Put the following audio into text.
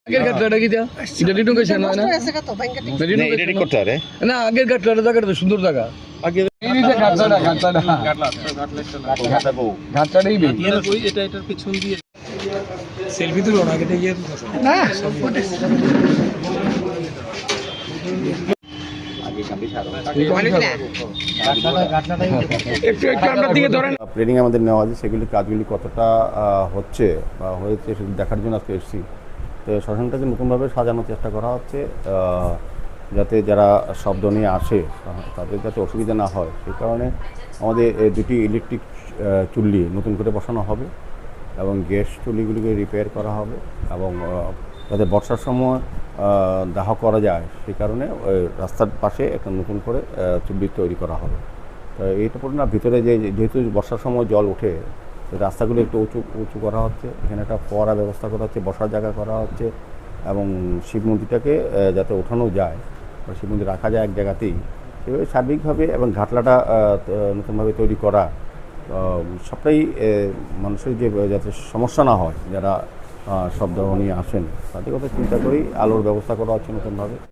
আগের ঘাটলাটা কি দেয়া এটা রিনোভেশন হয় না রেডি করতে হবে না আগের ঘাটলাটা জায়গাটা তো সুন্দর জায়গা আগে এই যে ঘাটলাটাই এটার পিছন দিয়ে সেলফি তুলো না এটা ইয়ে না একটু আপনার দিকে ধরেন। প্ল্যানিং আমাদের নেওয়া আছে সেগুলি কাজগুলি কতটা হচ্ছে বা হয়েছে সেগুলি দেখার জন্য আজকে এসেছি। তো শ্মশানটাকে নতুনভাবে সাজানোর চেষ্টা করা হচ্ছে যাতে যারা শব্দ নিয়ে আসে তাদের যাতে অসুবিধা না হয় সেই কারণে আমাদের দুটি ইলেকট্রিক চুল্লি নতুন করে বসানো হবে এবং গ্যাস চুল্লিগুলিকে রিপেয়ার করা হবে এবং যাতে বর্ষার সময় দাহ করা যায় সেই কারণে ওই রাস্তার পাশে একটা নতুন করে চুল্লি তৈরি করা হবে। তো এইটা পরে না ভিতরে যেহেতু বর্ষার সময় জল ওঠে রাস্তাগুলো একটু উঁচু করা হচ্ছে, এখানে একটা ফোয়ারা ব্যবস্থা করা হচ্ছে, বসার জায়গা করা হচ্ছে এবং শিব মন্দিরটাকে যাতে ওঠানো যায় বা শিব মন্দির রাখা যায় এক জায়গাতেই সেভাবে সার্বিকভাবে এবং ঘাটলাটা নতুনভাবে তৈরি করা সবটাই মানুষের যে যাতে সমস্যা না হয় যারা শব্দ নিয়ে আসেন তাদের কথা চিন্তা করেই আলোর ব্যবস্থা করা হচ্ছে নতুনভাবে।